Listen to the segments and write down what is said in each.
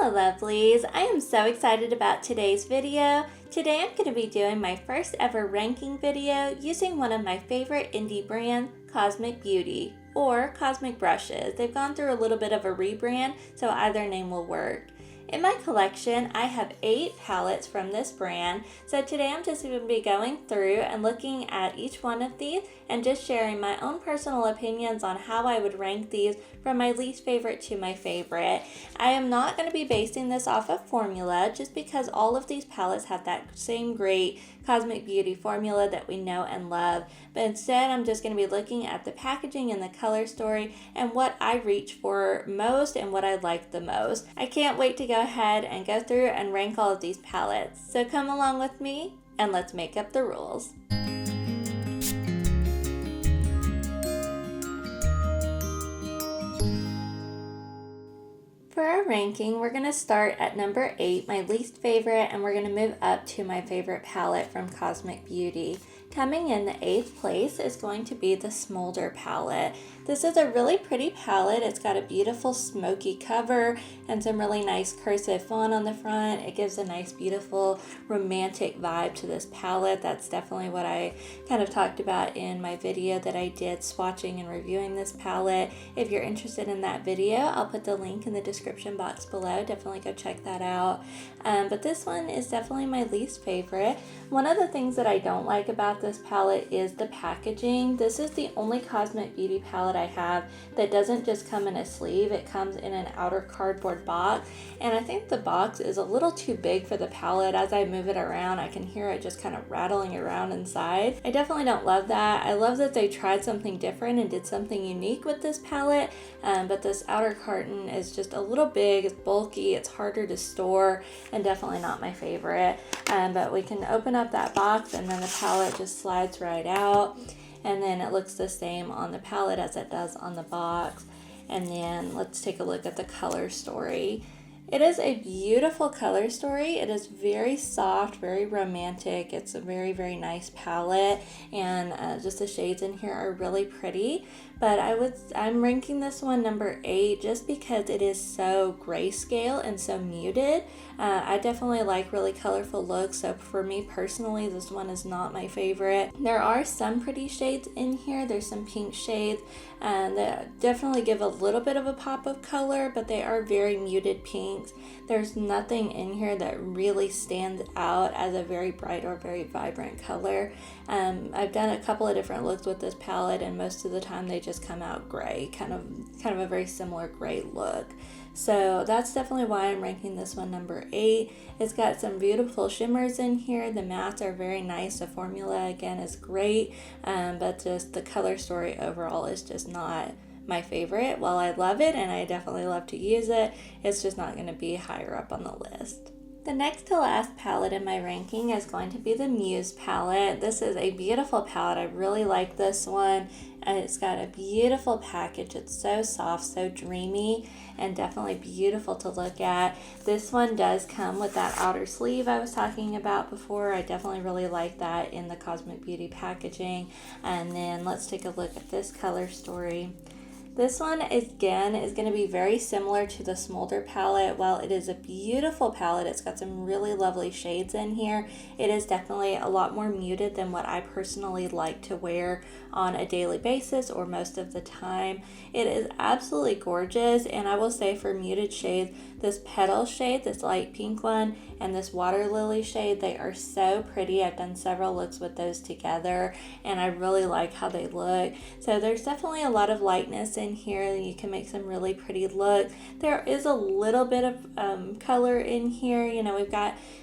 Hello lovelies, I am so excited about today's video. Today I'm going to be doing my first ever ranking video using one of my favorite indie brands, Cosmic Beauty, or Cosmic Brushes. They've gone through a little bit of a rebrand, so either name will work. In my collection, I have 8 palettes from this brand, so today I'm just going to be going through and looking at each one of these and just sharing my own personal opinions on how I would rank these from my least favorite to my favorite. I am not going to be basing this off of formula just because all of these palettes have that same great Cosmic Beauty formula that we know and love, but instead I'm just going to be looking at the packaging and the color story and what I reach for most and what I like the most. I can't wait to go ahead and go through and rank all of these palettes. So come along with me and let's make up the rules. For our ranking, we're going to start at number 8, my least favorite, and we're going to move up to my favorite palette from Cosmic Beauty. Coming in the 8th place is going to be the Smoulder palette. This is a really pretty palette. It's got a beautiful smoky cover and some really nice cursive font on the front. It gives a nice, beautiful, romantic vibe to this palette. That's definitely what I kind of talked about in my video that I did swatching and reviewing this palette. If you're interested in that video, I'll put the link in the description box below. Definitely go check that out. But this one is definitely my least favorite. One of the things that I don't like about this palette is the packaging. This is the only Cosmic Beauty palette I have that doesn't just come in a sleeve. It comes in an outer cardboard box, and I think the box is a little too big for the palette. As I move it around, I can hear it just kind of rattling around inside. I definitely don't love that. I love that they tried something different and did something unique with this palette, but this outer carton is just a little big, it's bulky, it's harder to store, and definitely not my favorite. But we can open up that box and then the palette just slides right out, and then it looks the same on the palette as it does on the box. And then let's take a look at the color story. It is a beautiful color story. It is very soft, very romantic. It's a very, very nice palette, and just the shades in here are really pretty. But I'm ranking this one number 8 just because it is so grayscale and so muted. I definitely like really colorful looks, so for me personally, this one is not my favorite. There are some pretty shades in here. There's some pink shades that definitely give a little bit of a pop of color, but they are very muted pinks. There's nothing in here that really stands out as a very bright or very vibrant color. I've done a couple of different looks with this palette, and most of the time they just come out gray, kind of a very similar gray look. So that's definitely why I'm ranking this one number 8. It's got some beautiful shimmers in here. The mattes are very nice. The formula again is great, but just the color story overall is just not my favorite. While I love it and I definitely love to use it, it's just not going to be higher up on the list. The next to last palette in my ranking is going to be the Muse palette. This is a beautiful palette. I really like this one. And it's got a beautiful package. It's so soft, so dreamy, and definitely beautiful to look at. This one does come with that outer sleeve I was talking about before. I definitely really like that in the Cosmic Beauty packaging. And then let's take a look at this color story. This one, again, is going to be very similar to the Smoulder palette. While it is a beautiful palette, it's got some really lovely shades in here. It is definitely a lot more muted than what I personally like to wear on a daily basis or most of the time. It is absolutely gorgeous, and I will say for muted shades, this petal shade, this light pink one, and this water lily shade, they are so pretty. I've done several looks with those together, and I really like how they look. So there's definitely a lot of lightness in here. You can make some really pretty looks. There is a little bit of color in here. You know,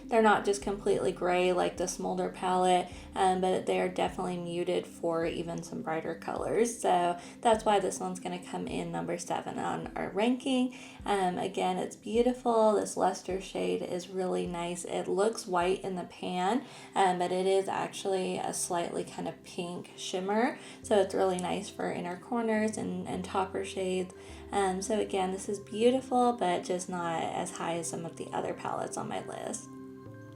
they're not just completely gray like the Smoulder palette, but they're definitely muted for even some brighter colors. So that's why this one's going to come in number 7 on our ranking. Again, it's beautiful. This luster shade is really nice. It looks white in the pan, but it is actually a slightly kind of pink shimmer. So it's really nice for inner corners and topper shades. So again, this is beautiful, but just not as high as some of the other palettes on my list.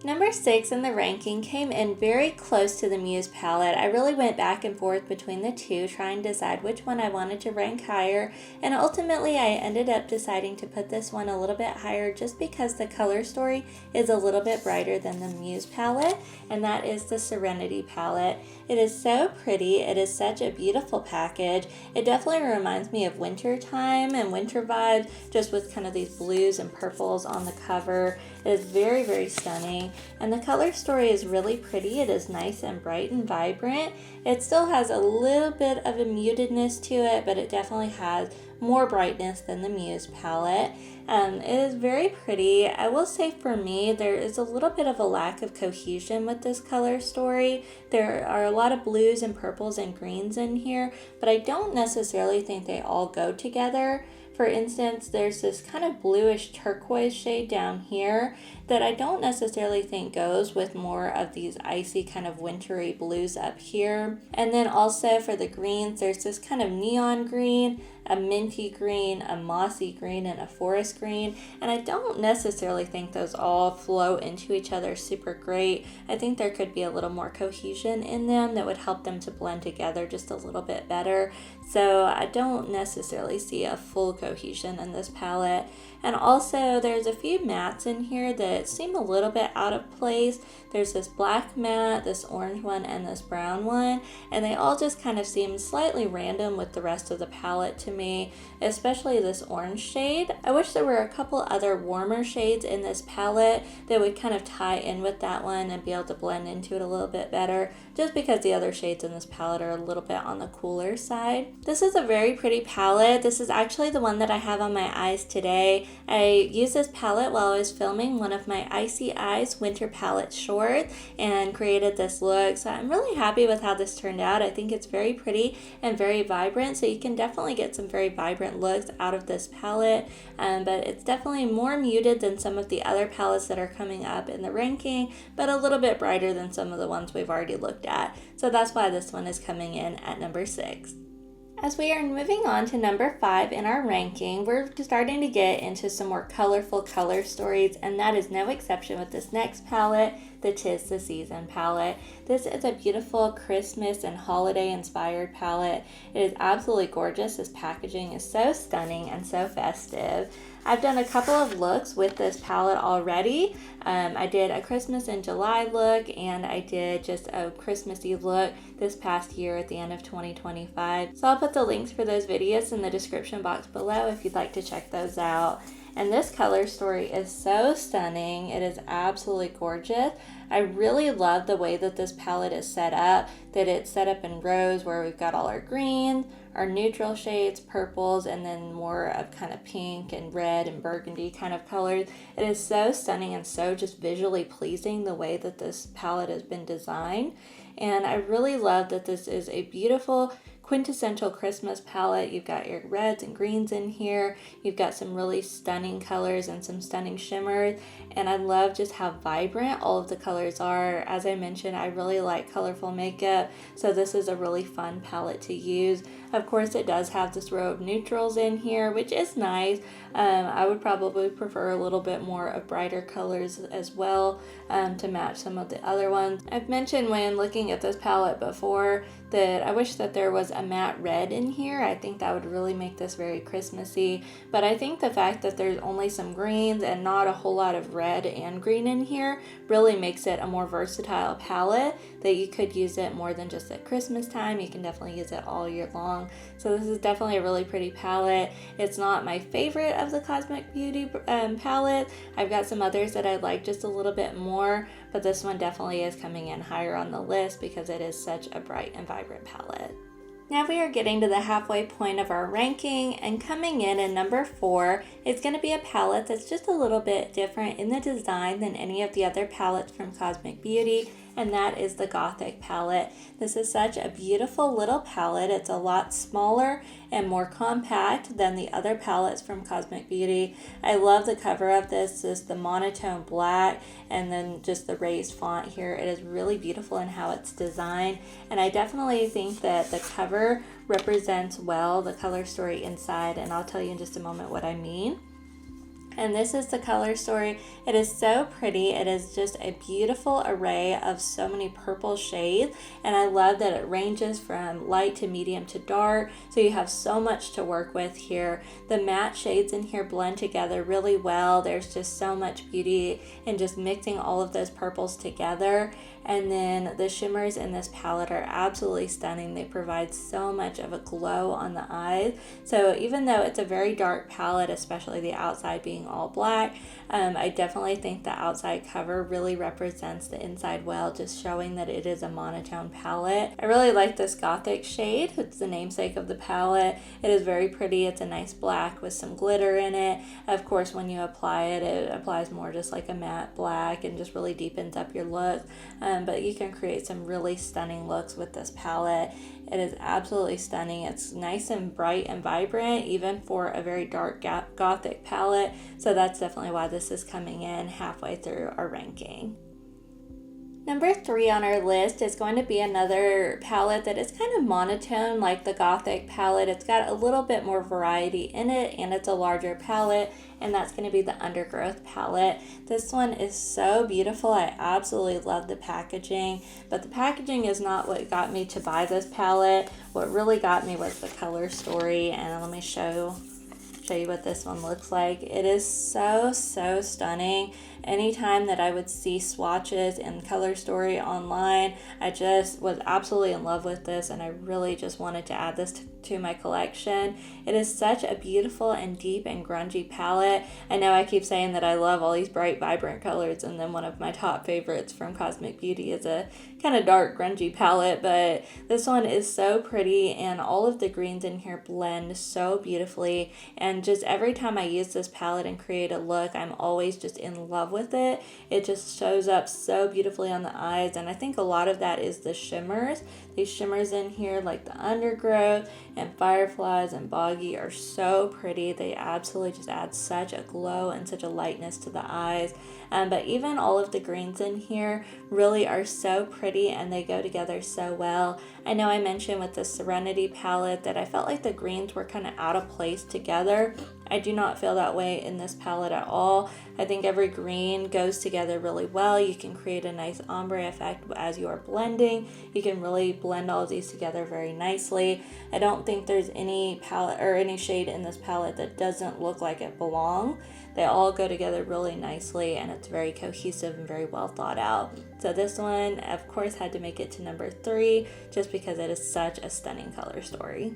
Number 6 in the ranking came in very close to the Muse palette. I really went back and forth between the two, trying to decide which one I wanted to rank higher, and ultimately I ended up deciding to put this one a little bit higher just because the color story is a little bit brighter than the Muse palette, and that is the Serenity palette. It is so pretty. It is such a beautiful package. It definitely reminds me of winter time and winter vibes, just with kind of these blues and purples on the cover. It is very, very stunning, and the color story is really pretty. It is nice and bright and vibrant. It still has a little bit of a mutedness to it, but it definitely has more brightness than the Muse palette. It is very pretty. I will say for me, there is a little bit of a lack of cohesion with this color story. There are a lot of blues and purples and greens in here, but I don't necessarily think they all go together. For instance, there's this kind of bluish turquoise shade down here that I don't necessarily think goes with more of these icy kind of wintry blues up here. And then also for the greens, there's this kind of neon green, a minty green, a mossy green, and a forest green. And I don't necessarily think those all flow into each other super great. I think there could be a little more cohesion in them that would help them to blend together just a little bit better. So I don't necessarily see a full cohesion in this palette. And also there's a few mattes in here that seem a little bit out of place. There's this black matte, this orange one, and this brown one, and they all just kind of seem slightly random with the rest of the palette to me, especially this orange shade. I wish there were a couple other warmer shades in this palette that would kind of tie in with that one and be able to blend into it a little bit better, just because the other shades in this palette are a little bit on the cooler side. This is a very pretty palette. This is actually the one that I have on my eyes today. I used this palette while I was filming one of my Icy Eyes winter palette shorts and created this look. So I'm really happy with how this turned out. I think it's very pretty and very vibrant, so you can definitely get some very vibrant looks out of this palette, but it's definitely more muted than some of the other palettes that are coming up in the ranking, but a little bit brighter than some of the ones we've already looked at. So that's why this one is coming in at number 6. As we are moving on to number 5 in our ranking, we're starting to get into some more colorful color stories, and that is no exception with this next palette, the 'Tis the Season palette. This is a beautiful Christmas and holiday inspired palette. It is absolutely gorgeous. This packaging is so stunning and so festive. I've done a couple of looks with this palette already. I did a Christmas in July look, and I did just a Christmassy look this past year at the end of 2025. So I'll put the links for those videos in the description box below if you'd like to check those out. And this color story is so stunning. It is absolutely gorgeous. I really love the way that this palette is set up, that it's set up in rows where we've got all our greens, our neutral shades, purples, and then more of kind of pink and red and burgundy kind of colors. It is so stunning and so just visually pleasing the way that this palette has been designed. And I really love that this is a beautiful quintessential Christmas palette. You've got your reds and greens in here. You've got some really stunning colors and some stunning shimmers. And I love just how vibrant all of the colors are. As I mentioned, I really like colorful makeup, so this is a really fun palette to use. Of course, it does have this row of neutrals in here, which is nice. I would probably prefer a little bit more of brighter colors as well to match some of the other ones. I've mentioned when looking at this palette before that I wish that there was a matte red in here. I think that would really make this very Christmassy, but I think the fact that there's only some greens and not a whole lot of red and green in here really makes it a more versatile palette, that you could use it more than just at Christmas time. You can definitely use it all year long. So this is definitely a really pretty palette. It's not my favorite of the Cosmic Beauty palette. I've got some others that I like just a little bit more, but this one definitely is coming in higher on the list because it is such a bright and vibrant palette. Now we are getting to the halfway point of our ranking, and coming in at number 4 is going to be a palette that's just a little bit different in the design than any of the other palettes from Cosmic Beauty, and that is the Gothic palette. This is such a beautiful little palette. It's a lot smaller and more compact than the other palettes from Cosmic Beauty. I love the cover of this, just the monotone black and then just the raised font here. It is really beautiful in how it's designed, and I definitely think that the cover represents well the color story inside, and I'll tell you in just a moment what I mean. And this is the color story. It is so pretty. It is just a beautiful array of so many purple shades, and I love that it ranges from light to medium to dark, so you have so much to work with here. The matte shades in here blend together really well. There's just so much beauty in just mixing all of those purples together. And then the shimmers in this palette are absolutely stunning. They provide so much of a glow on the eyes. So even though it's a very dark palette, especially the outside being all black, I definitely think the outside cover really represents the inside well, just showing that it is a monotone palette. I really like this Gothic shade. It's the namesake of the palette. It is very pretty. It's a nice black with some glitter in it. Of course, when you apply it, it applies more just like a matte black and just really deepens up your look. But you can create some really stunning looks with this palette. It is absolutely stunning. It's nice and bright and vibrant, even for a very dark Gothic palette. So that's definitely why this is coming in halfway through our ranking. Number 3 on our list is going to be another palette that is kind of monotone like the Gothic palette. It's got a little bit more variety in it, and it's a larger palette, and that's going to be the Undergrowth palette. This one is so beautiful. I absolutely love the packaging, but the packaging is not what got me to buy this palette. What really got me was the color story, and let me show you what this one looks like. It is so stunning. Anytime that I would see swatches and color story online, I just was absolutely in love with this, and I really just wanted to add this to my collection. It is such a beautiful and deep and grungy palette. I know I keep saying that I love all these bright, vibrant colors, and then one of my top favorites from Cosmic Beauty is a kind of dark, grungy palette, but this one is so pretty, and all of the greens in here blend so beautifully, and just every time I use this palette and create a look, I'm always just in love with it. It just shows up so beautifully on the eyes, and I think a lot of that is the shimmers. These shimmers in here, like the Undergrowth and Fireflies and Boggy, are so pretty. They absolutely just add such a glow and such a lightness to the eyes. But even all of the greens in here really are so pretty, and they go together so well. I know I mentioned with the Serenity palette that I felt like the greens were kind of out of place together. I do not feel that way in this palette at all. I think every green goes together really well. You can create a nice ombre effect as you are blending. You can really blend all of these together very nicely. I don't think there's any palette or any shade in this palette that doesn't look like it belongs. They all go together really nicely, and it's very cohesive and very well thought out. So this one, of course, had to make it to number 3 just because it is such a stunning color story.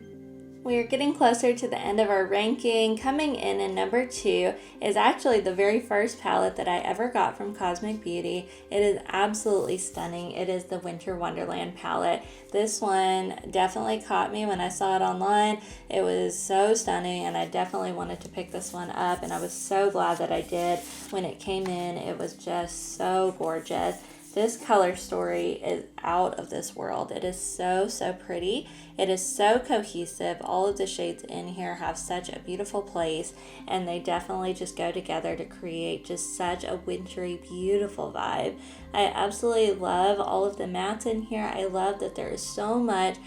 We are getting closer to the end of our ranking. Coming in number 2 is actually the very first palette that I ever got from Cosmic Beauty. It is absolutely stunning. It is the Winter Wonderland palette. This one definitely caught me when I saw it online. It was so stunning, and I definitely wanted to pick this one up, and I was so glad that I did when it came in. It was just so gorgeous. This color story is out of this world. It is so pretty. It is so cohesive. All of the shades in here have such a beautiful place, and they definitely just go together to create just such a wintry, beautiful vibe. I absolutely love all of the mattes in here. I love that there is so much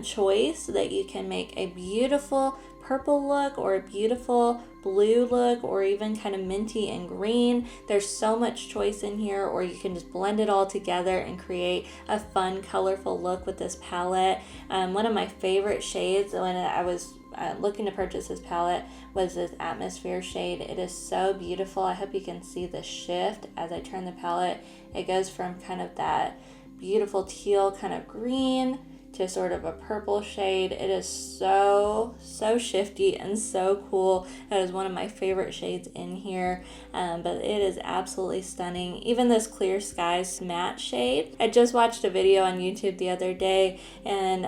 choice that you can make a beautiful purple look or a beautiful blue look, or even kind of minty and green. There's so much choice in here, or you can just blend it all together and create a fun, colorful look with this palette. One of my favorite shades when I was looking to purchase this palette was this Atmosphere shade. It is so beautiful. I hope you can see the shift as I turn the palette. It goes from kind of that beautiful teal kind of green to sort of a purple shade. It is so shifty and so cool. That is one of my favorite shades in here, but it is absolutely stunning. Even this Clear Skies matte shade. I just watched a video on YouTube the other day and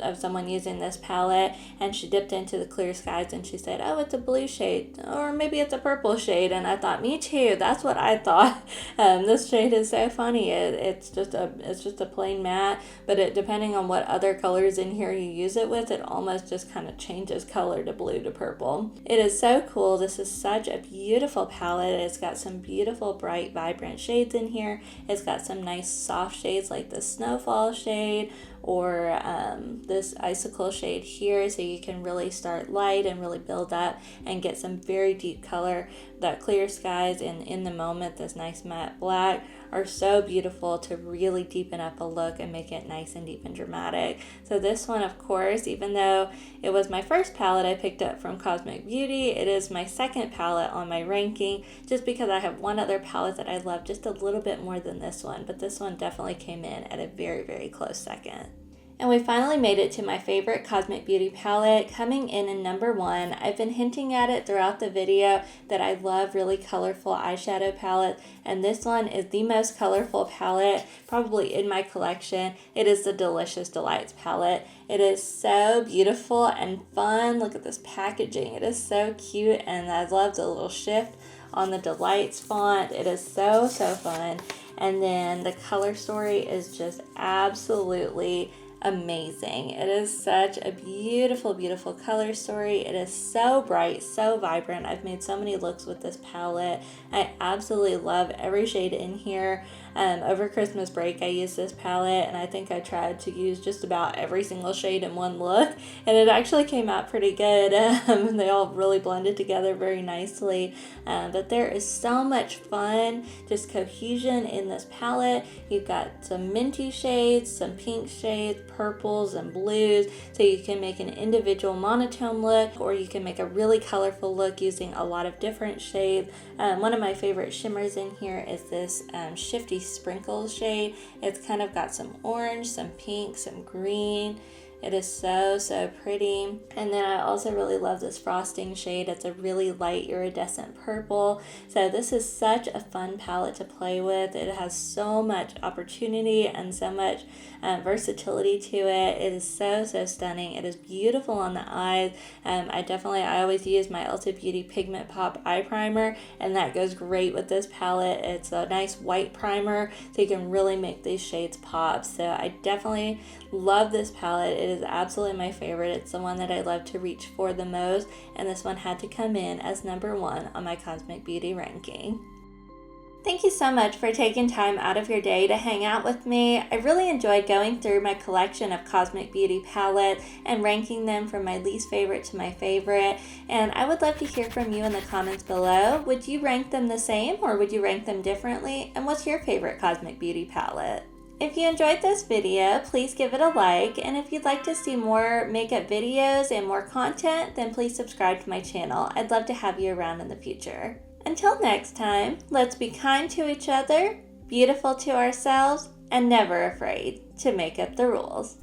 of someone using this palette, and she dipped into the Clear Skies and she said, oh, it's a blue shade, or maybe it's a purple shade, and I thought, me too, that's what I thought. This shade is so funny. It's just a plain matte, but depending on what other colors in here you use it with, it almost just kind of changes color to blue to purple. It is so cool. This is such a beautiful palette. It's got some beautiful, bright, vibrant shades in here. It's got some nice soft shades like the Snowfall shade, or this Icicle shade here, so you can really start light and really build up and get some very deep color. that Clear Skies and In the Moment, this nice matte black, are so beautiful to really deepen up a look and make it nice and deep and dramatic. So this one, of course, even though it was my first palette I picked up from Cosmic Beauty, it is my second palette on my ranking, just because I have one other palette that I love just a little bit more than this one, but this one definitely came in at a very, very close second. And we finally made it to my favorite Cosmic Beauty palette, coming in number 1. I've been hinting at it throughout the video that I love really colorful eyeshadow palettes, and this one is the most colorful palette probably in my collection. It is the Delicious Delights palette. It is so beautiful and fun. Look at this packaging. It is so cute, and I love the little shift on the Delights font. It is so, so fun. And then the color story is just absolutely amazing. It is such a beautiful, beautiful color story. It is so bright, so vibrant. I've made so many looks with this palette. I absolutely love every shade in here. Over Christmas break, I used this palette, and I think I tried to use just about every single shade in one look, and it actually came out pretty good. They all really blended together very nicely, but there is so much fun, just cohesion in this palette. You've got some minty shades, some pink shades, purples and blues, so you can make an individual monotone look, or you can make a really colorful look using a lot of different shades. One of my favorite shimmers in here is this Shifty Sprinkles shade. It's kind of got some orange, some pink, some green. It is so, so pretty. And then I also really love this frosting shade. It's a really light iridescent purple. So this is such a fun palette to play with. It has so much opportunity and so much versatility to it. It is so, so stunning. It is beautiful on the eyes. I always use my Ulta Beauty Pigment Pop Eye Primer, and that goes great with this palette. It's a nice white primer, so you can really make these shades pop. So I definitely love this palette. It is absolutely my favorite. It's the one that I love to reach for the most, and this one had to come in as number 1 on my Cosmic Beauty ranking. Thank you so much for taking time out of your day to hang out with me. I really enjoyed going through my collection of Cosmic Beauty palettes and ranking them from my least favorite to my favorite, and I would love to hear from you in the comments below. Would you rank them the same, or would you rank them differently? And what's your favorite Cosmic Beauty palette? If you enjoyed this video, please give it a like, and if you'd like to see more makeup videos and more content, then please subscribe to my channel. I'd love to have you around in the future. Until next time, let's be kind to each other, beautiful to ourselves, and never afraid to make up the rules.